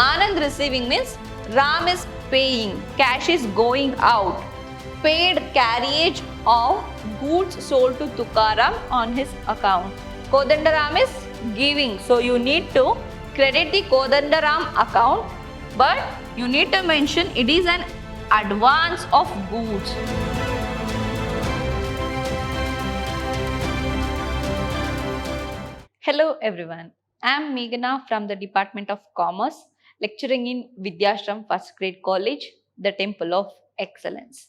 Anand receiving means Ram is paying, cash is going out. Paid carriage of goods sold to Tukaram on his account. Kodandaram is giving, so you need to credit the Kodandaram account, but you need to mention it is an advance of goods. Hello everyone, I am Meghana from the Department of Commerce, lecturing in Vidhyaashram First Grade College, the Temple of Excellence.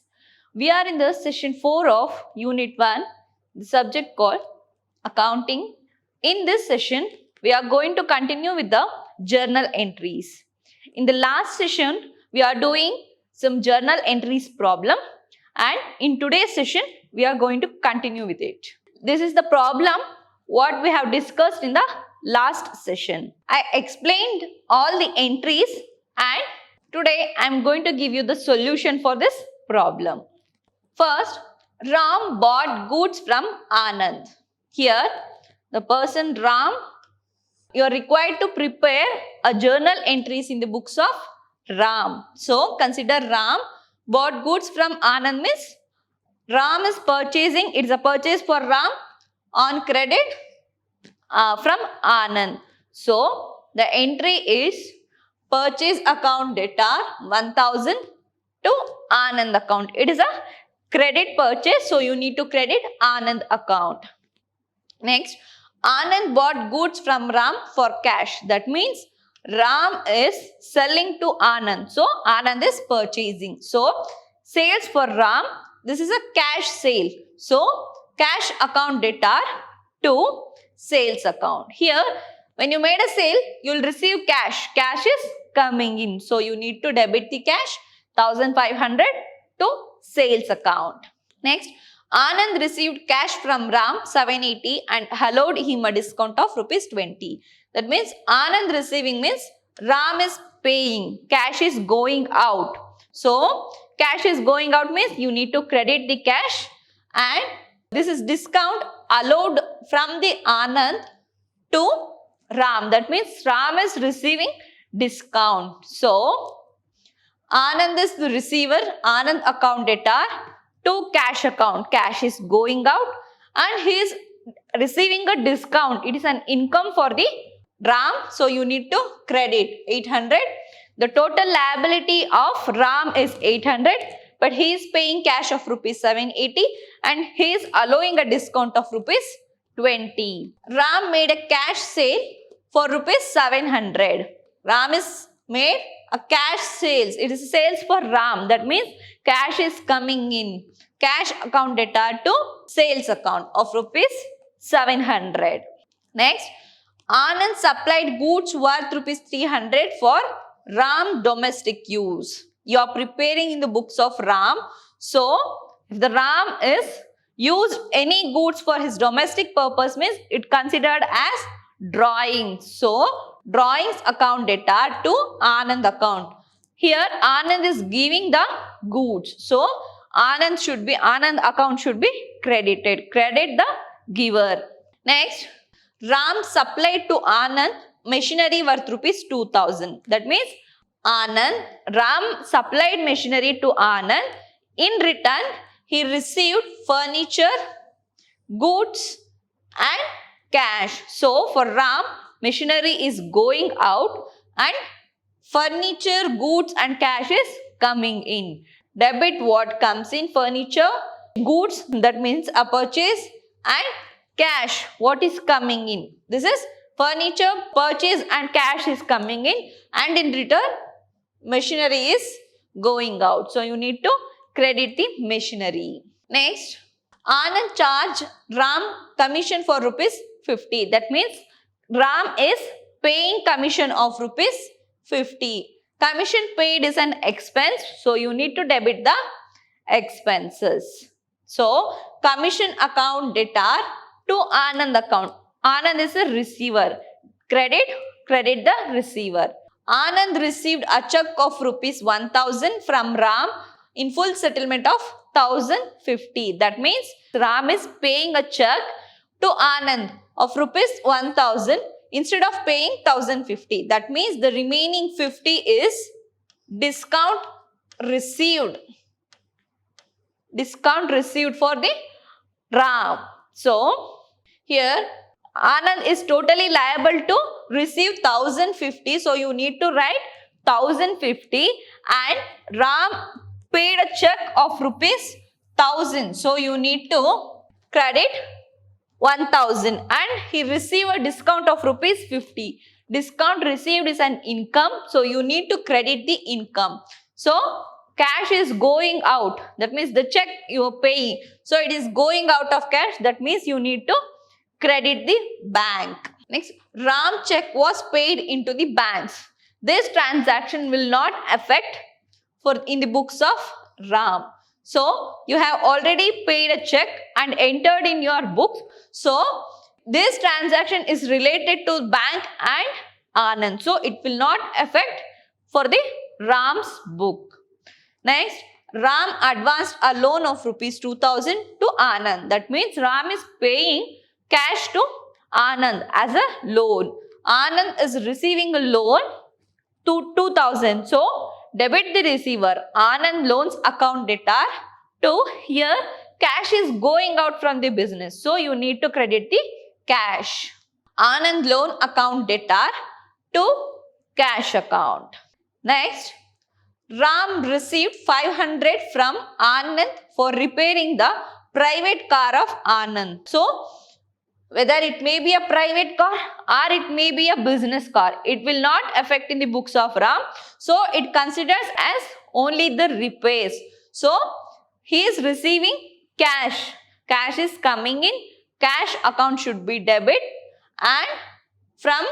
We are in the session 4 of Unit 1, the subject called Accounting. In this session, we are going to continue with the journal entries. In the last session, we are doing some journal entries problem, and in today's session, we are going to continue with it. This is the problem what we have discussed in the last session. I explained all the entries, and today I am going to give you the solution for this problem. First, Ram bought goods from Anand. Here, the person Ram, you are required to prepare a journal entries in the books of Ram. So, consider Ram bought goods from Anand means Ram is purchasing, it is a purchase for Ram on credit from Anand. So, the entry is purchase account debtor 1000 to Anand account. It is a credit purchase, so you need to credit Anand account. Next, Anand bought goods from Ram for cash. That means Ram is selling to Anand. So, Anand is purchasing. So, sales for Ram, this is a cash sale. So, cash account debtor to sales account. Here, when you made a sale, you will receive cash. Cash is coming in. So, you need to debit the cash 1500 to sales account. Next, Anand received cash from Ram 780 and allowed him a discount of rupees 20. That means Anand receiving means Ram is paying. Cash is going out. So, cash is going out means you need to credit the cash, and this is discount allowed from the Anand to Ram. That means Ram is receiving discount. So, Anand is the receiver, Anand account debtor to cash account. Cash is going out and he is receiving a discount. It is an income for the Ram. So, you need to credit 800. The total liability of Ram is 800, but he is paying cash of rupees 780 and he is allowing a discount of rupees 20. Ram made a cash sale for rupees 700. Ram is made a cash sales. It is sales for Ram. That means cash is coming in. Cash account debtor to sales account of rupees 700. Next, Anand supplied goods worth rupees 300 for Ram domestic use. You are preparing in the books of Ram. So, if the Ram is used any goods for his domestic purpose means it considered as drawings. So, drawings account debtor to Anand account. Here, Anand is giving the goods. So, Anand account should be credited. Credit the giver. Next, Ram supplied to Anand machinery worth rupees 2000. That means Ram supplied machinery to Anand. In return, he received furniture, goods and cash. So, for Ram, machinery is going out and furniture, goods and cash is coming in. Debit what comes in, furniture, goods, that means a purchase, and cash, what is coming in. This is furniture, purchase and cash is coming in, and in return, machinery is going out. So, you need to credit the machinery. Next, Anand charged Ram commission for rupees 50. That means Ram is paying commission of rupees 50. Commission paid is an expense. So, you need to debit the expenses. So, commission account debtor to Anand account. Anand is a receiver. Credit the receiver. Anand received a check of rupees 1000 from Ram in full settlement of 1050. That means Ram is paying a check to Anand of rupees 1000 instead of paying 1050. That means the remaining 50 is discount received. Discount received for the Ram. So, here Anand is totally liable to receive 1050. So, you need to write 1050 and Ram paid a check of rupees 1000. So, you need to credit 1000 and he received a discount of rupees 50. Discount received is an income. So, you need to credit the income. So, cash is going out. That means the check you are paying. So, it is going out of cash. That means you need to credit the bank. Next, Ram check was paid into the banks. This transaction will not affect in the books of Ram. So, you have already paid a check and entered in your books. So, this transaction is related to bank and Anand. So, it will not affect for the Ram's book. Next, Ram advanced a loan of rupees 2000 to Anand. That means Ram is paying cash to Anand as a loan. Anand is receiving a loan to 2000. So, debit the receiver. Anand loans account debtor to here cash is going out from the business. So, you need to credit the cash. Anand loan account debtor to cash account. Next, Ram received 500 from Anand for repairing the private car of Anand. So, whether it may be a private car or it may be a business car, it will not affect in the books of Ram. So, it considers as only the repairs. So, he is receiving cash. Cash is coming in. Cash account should be debit and from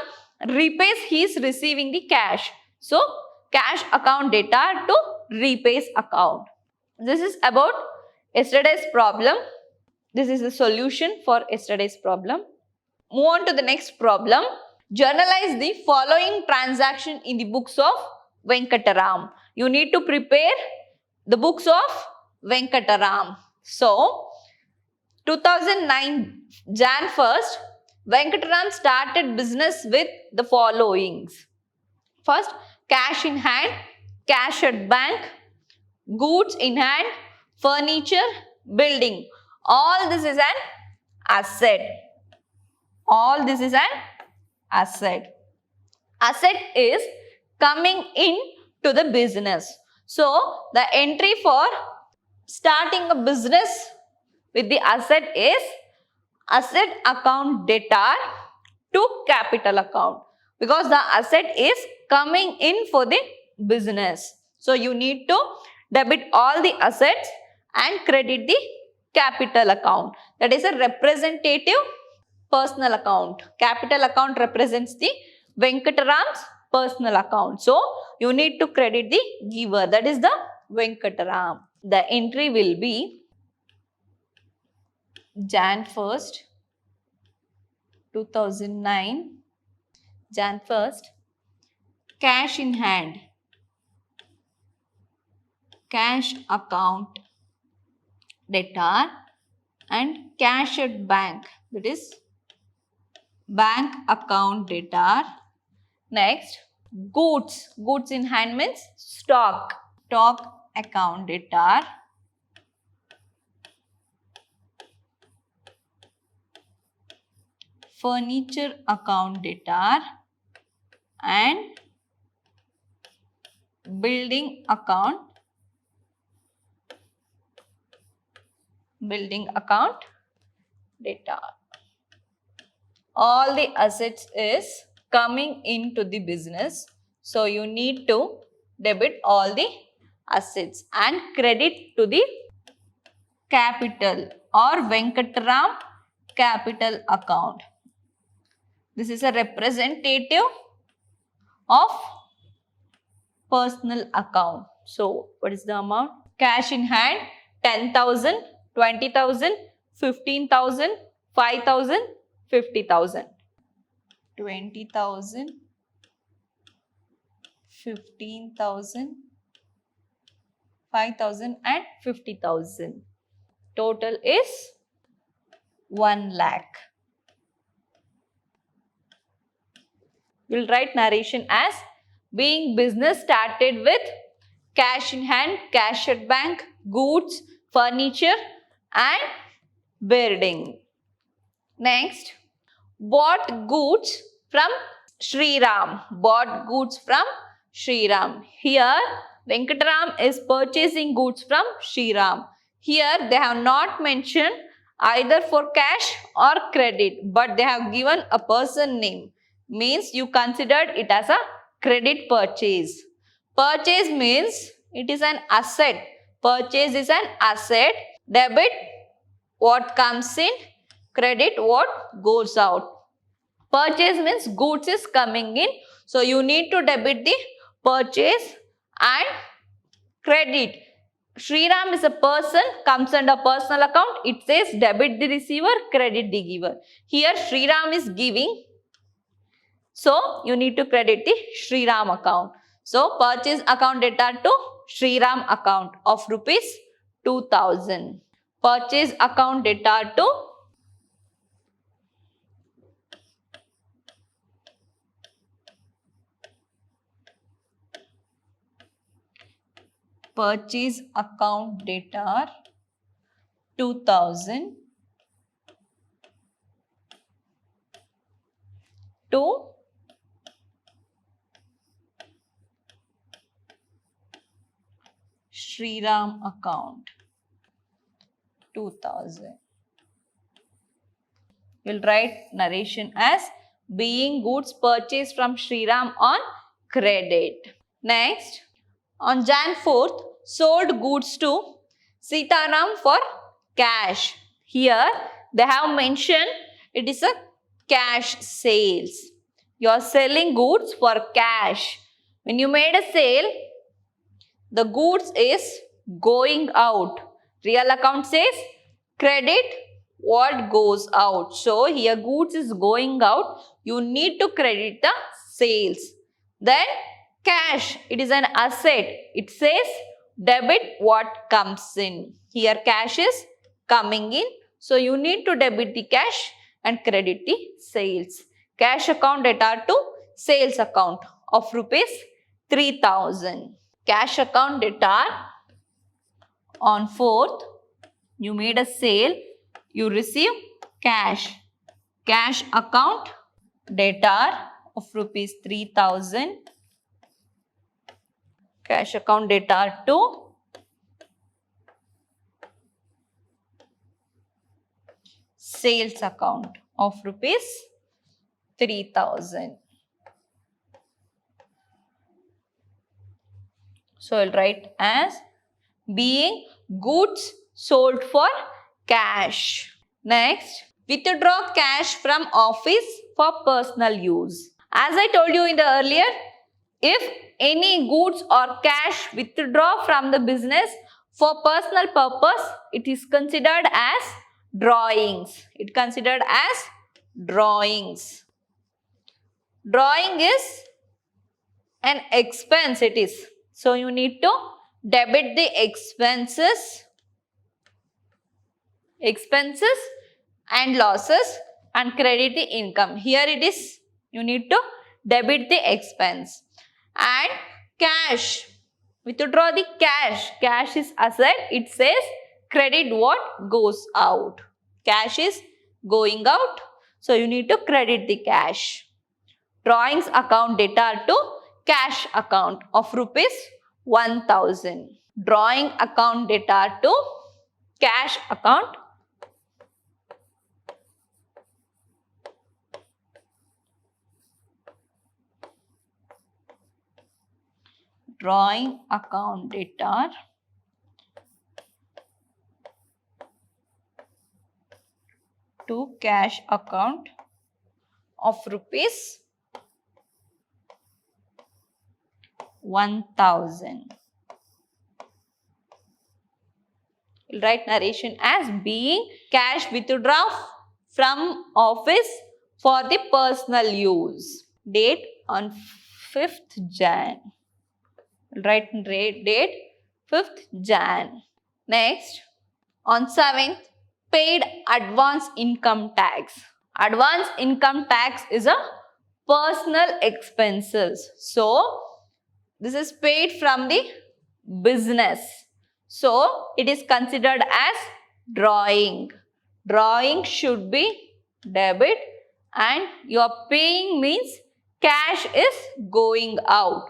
repairs he is receiving the cash. So, cash account debtor to repairs account. This is about yesterday's problem. This is the solution for yesterday's problem. Move on to the next problem. Journalize the following transaction in the books of Venkataram. You need to prepare the books of Venkataram. So, 2009 Jan 1st, Venkataram started business with the followings. First, cash in hand, cash at bank, goods in hand, furniture, building. All this is an asset. All this is an asset. Asset is coming in to the business. So, the entry for starting a business with the asset is asset account debtor to capital account because the asset is coming in for the business. So, you need to debit all the assets and credit the capital account. That is a representative personal account. Capital account represents the Venkataram's personal account. So, you need to credit the giver. That is the Venkataram. The entry will be Jan 1st, 2009, Jan 1st, cash in hand, cash account debtor and cash at bank, that is bank account debtor. Next, goods. Goods in hand means stock. Stock account debtor. Furniture account debtor and building account debtor. All the assets is coming into the business. So, you need to debit all the assets and credit to the capital or Venkataram capital account. This is a representative of personal account. So, what is the amount? Cash in hand 10,000, 20,000, 15,000, 5,000, 50,000. 20,000, 15,000, 5,000 and 50,000. Total is 1 lakh. We'll write narration as being business started with cash in hand, cash at bank, goods, furniture and building. Next, bought goods from Sri Ram. Bought goods from Sri Ram. Here, Venkataram is purchasing goods from Sri Ram. Here, they have not mentioned either for cash or credit, but they have given a person name. Means you considered it as a credit purchase. Purchase means it is an asset. Purchase is an asset. Debit, what comes in. Credit, what goes out. Purchase means goods is coming in. So, you need to debit the purchase and credit. Sri Ram is a person, comes under personal account. It says debit the receiver, credit the giver. Here Sri Ram is giving. So, you need to credit the Sri Ram account. So, purchase account data to Sri Ram account of rupees 2000. Purchase account data to purchase account data 2000 to Sri Ram account 2000. We'll write narration as being goods purchased from Sri Ram on credit. Next, on Jan 4th, sold goods to Sitaram for cash. Here, they have mentioned it is a cash sales. You are selling goods for cash. When you made a sale, the goods is going out. Real account says credit, what goes out. So, here goods is going out. You need to credit the sales. Then, cash, it is an asset. It says debit what comes in. Here cash is coming in. So, you need to debit the cash and credit the sales. Cash account data to sales account of rupees 3000. Cash account data on 4th, you made a sale, you receive cash. Cash account data of rupees 3000. Cash account data to sales account of rupees 3000. So, I will write as being goods sold for cash. Next, withdraw cash from office for personal use. As I told you in the earlier, if any goods or cash withdraw from the business for personal purpose, it is considered as drawings. It considered as drawings. Drawing is an expense it is. So, you need to debit the expenses and losses and credit the income. Here it is, you need to debit the expense. And cash, withdraw the cash. Cash is asset. It says credit what goes out. Cash is going out. So, you need to credit the cash. Drawings account data to cash account of rupees 1000. Drawing account data to cash account drawing account data to cash account of rupees 1000. We'll write narration as being cash withdraw from office for the personal use. Date on 5th Jan. We'll write date 5th Jan. Next, on 7th, paid advance income tax. Advance income tax is a personal expenses. So, this is paid from the business. So, it is considered as drawing. Drawing should be debit and your paying means cash is going out.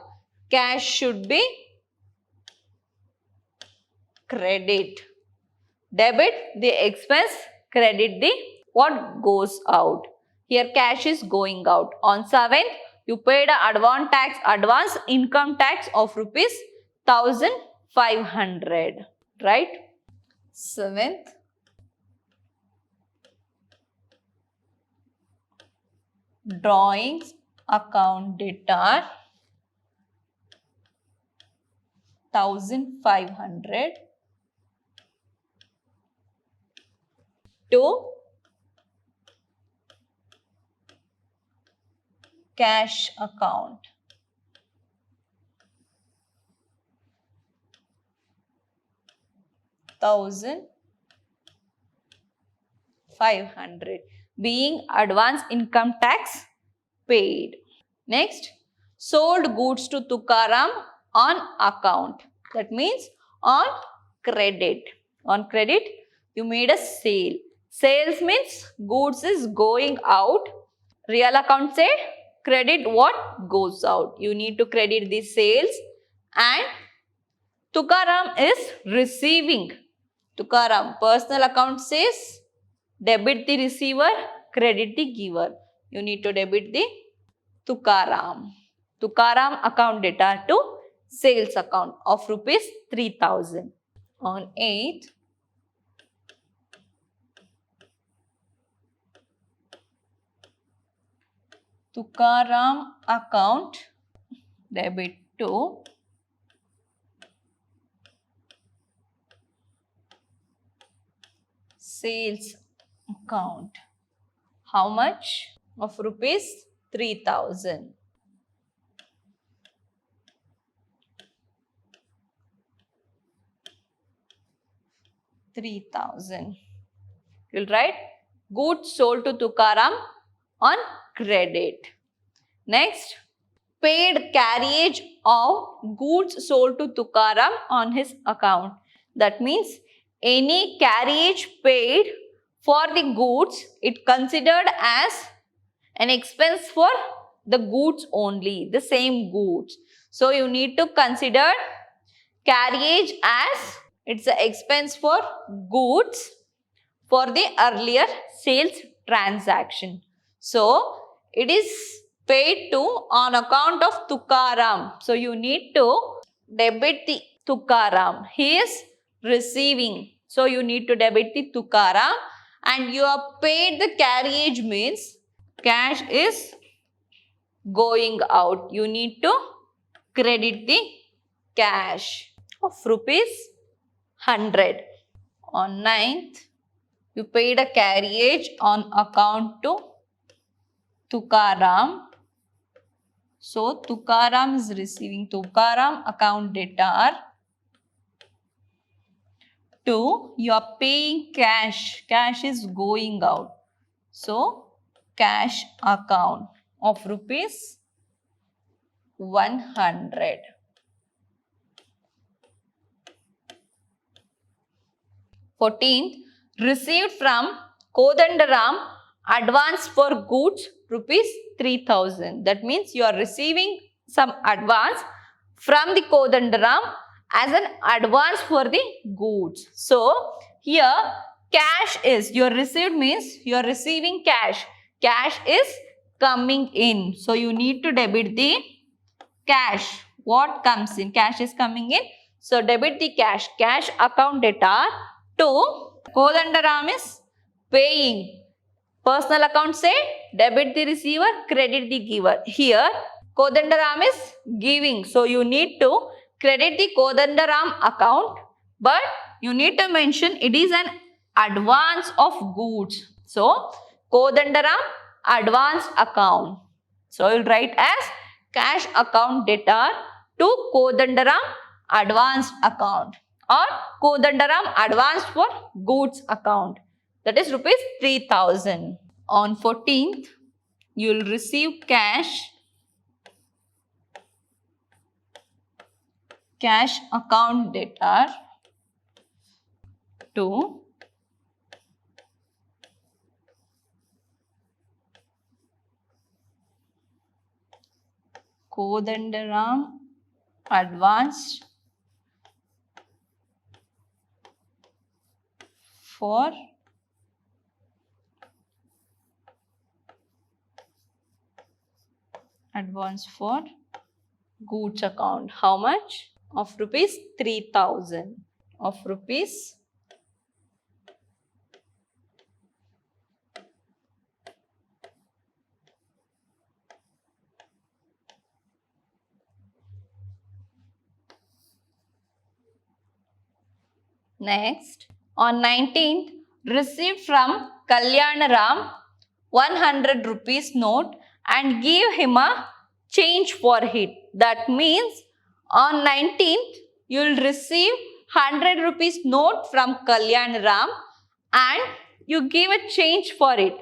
Cash should be credit. Debit the expense, credit the what goes out. Here cash is going out. On 7th, you paid advance income tax of rupees 1500. Right? 7th. Drawings account debtor 1500 to cash account. $1,500 being advance income tax paid. Next, sold goods to Tukaram on account. That means on credit. On credit, you made a sale. Sales means goods is going out. Real account said credit what goes out. You need to credit the sales and Tukaram is receiving. Tukaram, personal account says debit the receiver, credit the giver. You need to debit the Tukaram. Tukaram account debtor to sales account of rupees 3000. On 8th, Tukaram account debit to sales account. How much? Of rupees 3000. You'll write goods sold to Tukaram on credit. Next, paid carriage of goods sold to Tukaram on his account. That means any carriage paid for the goods, it considered as an expense for the goods only, the same goods. So, you need to consider carriage as it's an expense for goods for the earlier sales transaction. So, it is paid to on account of Tukaram. So, you need to debit the Tukaram. He is receiving. So, you need to debit the Tukaram and you are paid the carriage means cash is going out. You need to credit the cash of rupees 100. On 9th, you paid a carriage on account to Tukaram. So, Tukaram is receiving Tukaram account debtor to you are paying cash. Cash is going out. So, cash account of rupees 100. 14th, received from Kodandaram advance for goods rupees 3000. That means you are receiving some advance from the Kodandaram as an advance for the goods. So, here cash is, you are received means you are receiving cash. Cash is coming in. So, you need to debit the cash. What comes in? Cash is coming in. So, debit the cash. Cash account debtor to Kodandaram is paying. Personal account say debit the receiver, credit the giver. Here Kodandaram is giving. So, you need to credit the Kodandaram account, but you need to mention it is an advance of goods. So, Kodandaram advance account. So, you will write as cash account debtor to Kodandaram advance account or Kodandaram advance for goods account. That is rupees 3000. On 14th, you will receive cash account debtor to Kodandaram advanced for goods account. How much? Of rupees 3,000. Of rupees 3,000. Next, on 19th, received from Kalyanaram 100 rupees note and give him a change for it. That means on 19th, you will receive 100 rupees note from Kalyanaram and you give a change for it.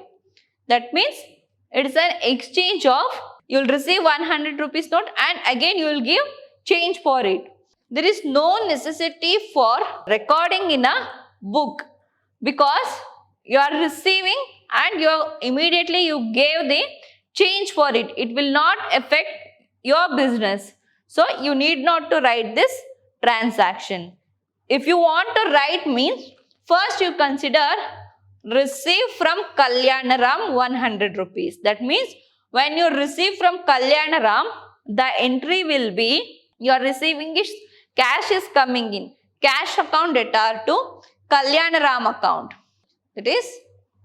That means it is an exchange of, you will receive 100 rupees note and again you will give change for it. There is no necessity for recording in a book because you are receiving and immediately you gave the change for it. It will not affect your business. So you need not to write this transaction. If you want to write means, first you consider receive from Kalyanaram 100 rupees. That means when you receive from Kalyanaram, the entry will be, you are receiving is cash is coming in. Cash account debtor to Kalyanaram account. That is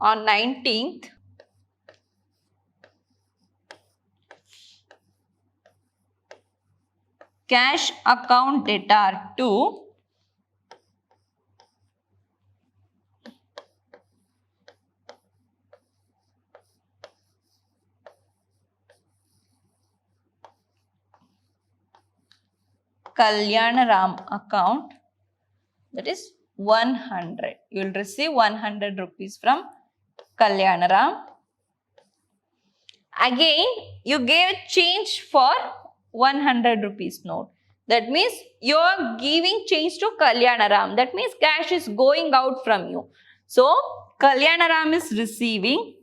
on 19th. Cash account debtor to Kalyanaram account, that is 100. You will receive 100 rupees from Kalyanaram. Again, you gave change for 100 rupees note. That means you are giving change to Kalyanaram. That means cash is going out from you. So, Kalyanaram is receiving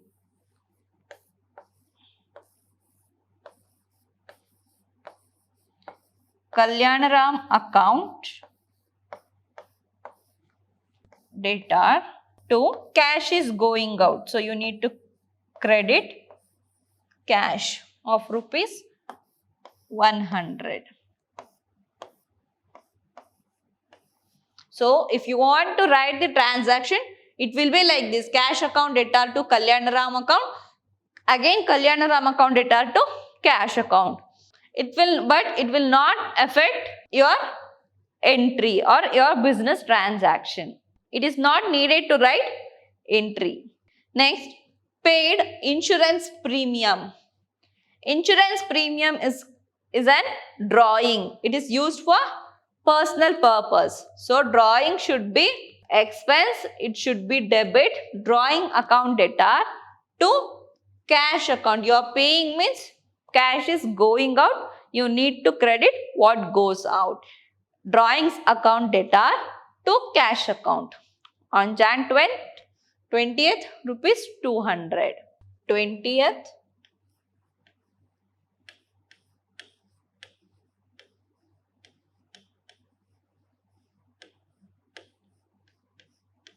Kalyanaram account debtor to cash is going out. So, you need to credit cash of rupees 100. So, if you want to write the transaction, it will be like this: cash account debtor to Kalyanaram account, again Kalyanaram account debtor to cash account. It will not affect your entry or your business transaction. It is not needed to write entry. Next, paid insurance premium. Insurance premium is an drawing. It is used for personal purpose. So, drawing should be expense. It should be debit. Drawing account debtor to cash account. You are paying means cash is going out. You need to credit what goes out. Drawings account debtor to cash account. On Jan 20th, rupees 200. 20th.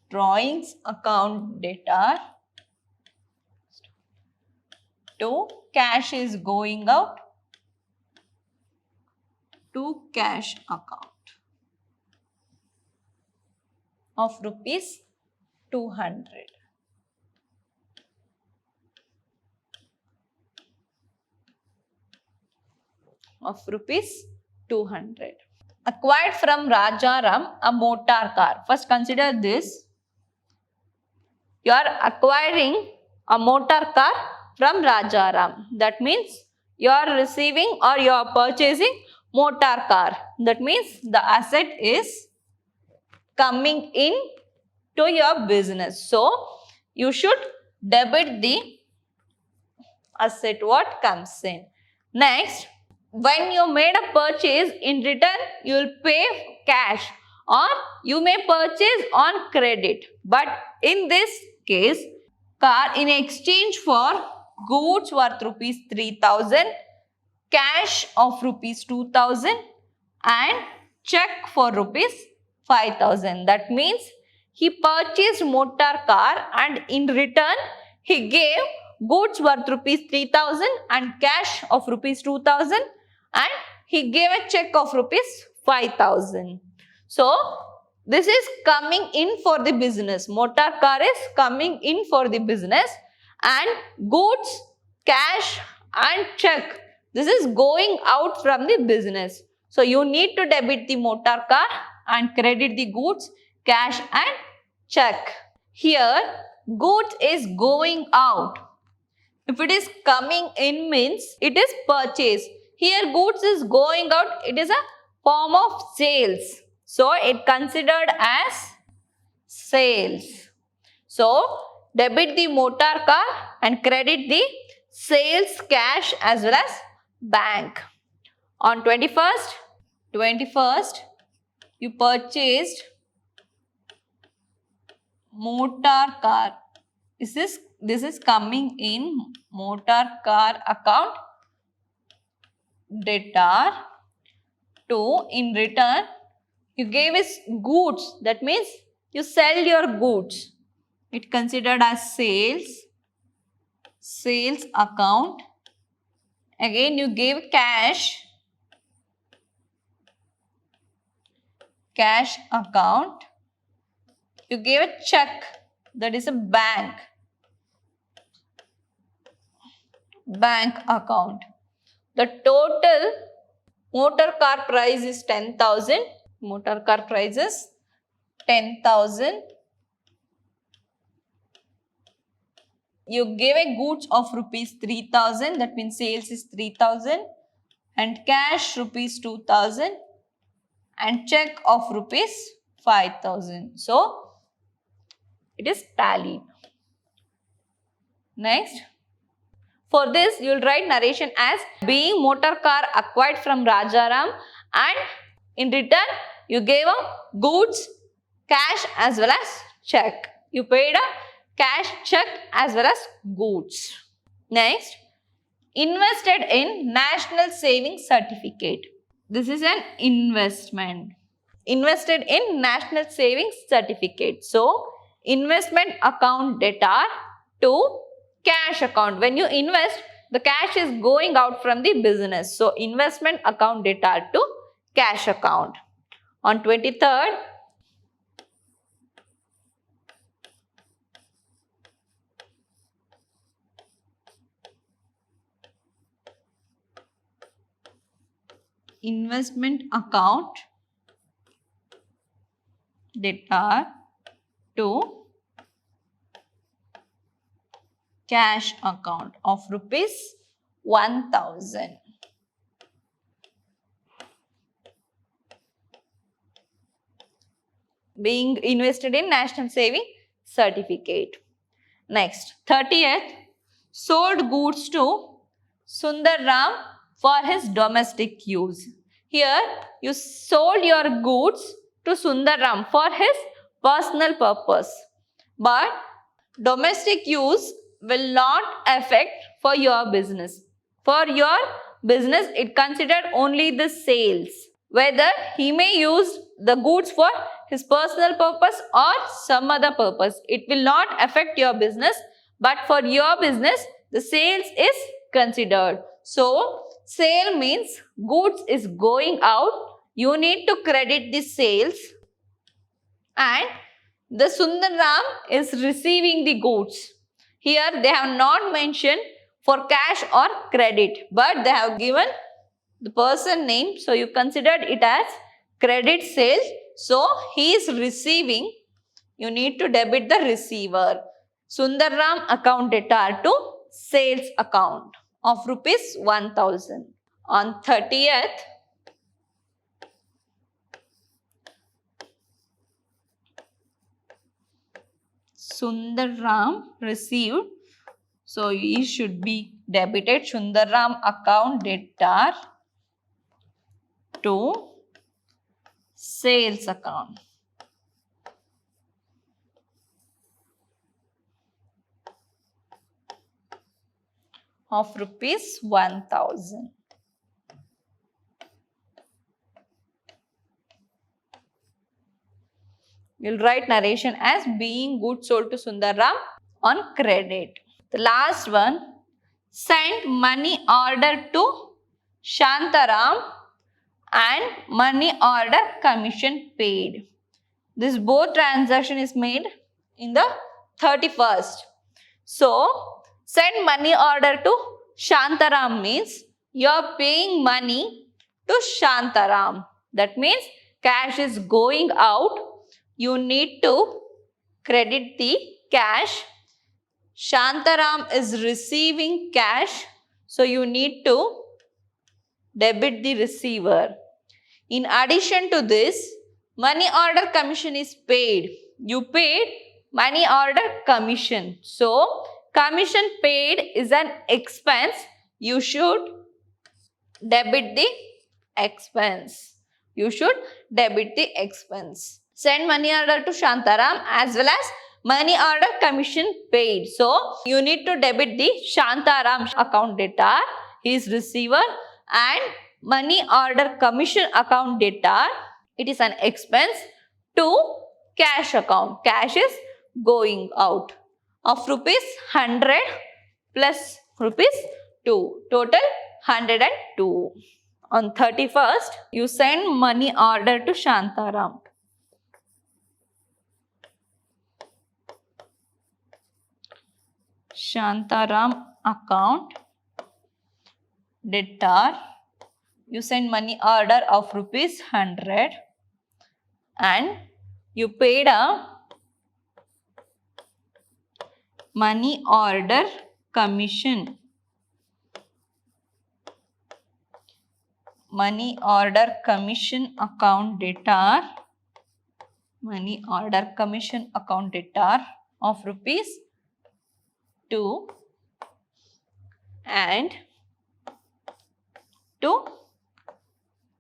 Drawings account debtor to cash is going out to cash account of rupees 200. Of rupees 200. Acquired from Rajaram a motor car. First consider this. You are acquiring a motor car from Rajaram. That means you are receiving or you are purchasing motor car. That means the asset is coming in to your business. So, you should debit the asset what comes in. Next, when you made a purchase, in return you will pay cash or you may purchase on credit. But in this case, car in exchange for goods worth rupees 3000, cash of rupees 2000 and check for rupees 5000. That means he purchased motor car and in return he gave goods worth rupees 3000 and cash of rupees 2000 and he gave a check of rupees 5000. So this is coming in for the business. Motor car is coming in for the business and goods, cash and check, this is going out from the business. So you need to debit the motor car and credit the goods, cash and check. Here goods is going out. If it is coming in means it is purchase. Here goods is going out, it is a form of sales. So it considered as sales. So debit the motor car and credit the sales cash as well as bank. On 21st you purchased motor car. This is coming in motor car account debtor. To in return you gave us goods, that means you sell your goods. It considered as sales account. Again you gave cash account. You gave a check, that is a bank account. The total motor car price is 10,000. Motor car price is 10,000. You gave a goods of rupees 3000, that means sales is 3000 and cash rupees 2000 and check of rupees 5000. So it is tallied. Next, for this you will write narration as being motor car acquired from Rajaram and in return you gave a goods, cash as well as check. You paid a cash, check as well as goods. Next, invested in National Savings Certificate. This is an investment. Invested in National Savings Certificate. So, investment account debtor to cash account. When you invest, the cash is going out from the business. So, investment account debtor to cash account. On 23rd, investment account debtor to cash account of rupees 1000. Being invested in National Saving Certificate. Next, 30th, sold goods to Sundaram for his domestic use. Here, you sold your goods to Sundaram for his personal purpose. But domestic use will not affect for your business. For your business, it considered only the sales. Whether he may use the goods for his personal purpose or some other purpose, it will not affect your business. But for your business, the sales is considered. So, sale means goods is going out. You need to credit the sales and the Sundaram is receiving the goods. Here they have not mentioned for cash or credit, but they have given the person name. So you considered it as credit sale. So he is receiving. You need to debit the receiver. Sundaram account debtor to sales account of rupees 1000. On 30th, Sundaram received. So he should be debited Sundaram account debtor to sales account. Of rupees 1000. You'll write narration as being goods sold to Sundaram on credit. The last one, sent money order to Shantaram and money order commission paid. This both transaction is made in the 31st. So, send money order to Shantaram means you are paying money to Shantaram. That means cash is going out. You need to credit the cash. Shantaram is receiving cash. So, you need to debit the receiver. In addition to this, money order commission is paid. You paid money order commission. So, commission paid is an expense. You should debit the expense. You should debit the expense. Send money order to Shantaram as well as money order commission paid. So, you need to debit the Shantaram account debtor, his receiver, and money order commission account debtor. It is an expense to cash account. Cash is going out of rupees 100 plus rupees 2. Total 102. On 31st, you send money order to Shantaram. Shantaram account debtor. You send money order of rupees 100 and you paid a money order commission. Money order commission account debtor. Money order commission account debtor of rupees 2 and to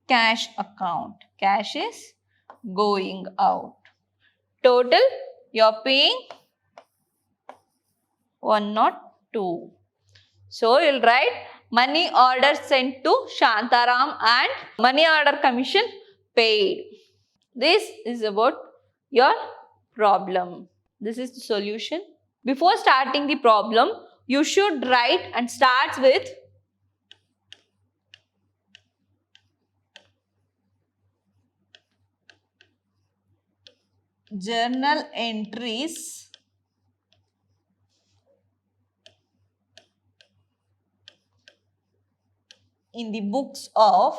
cash account. Cash is going out. Total you are paying 102. So you will write money order sent to Shantaram and money order commission paid. This is about your problem. This is the solution. Before starting the problem, you should write and start with journal entries in the books of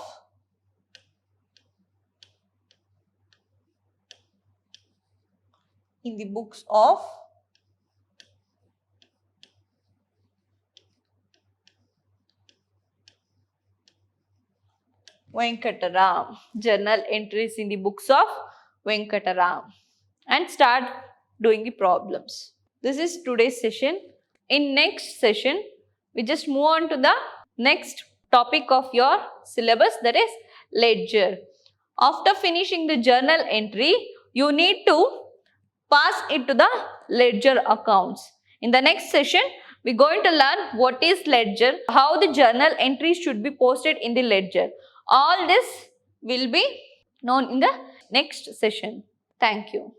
Venkataram. Journal entries in the books of Venkataram. And start doing the problems. This is today's session. In next session, we just move on to the next topic of your syllabus, that is ledger. After finishing the journal entry, you need to pass it to the ledger accounts. In the next session, we are going to learn what is ledger, how the journal entries should be posted in the ledger. All this will be known in the next session. Thank you.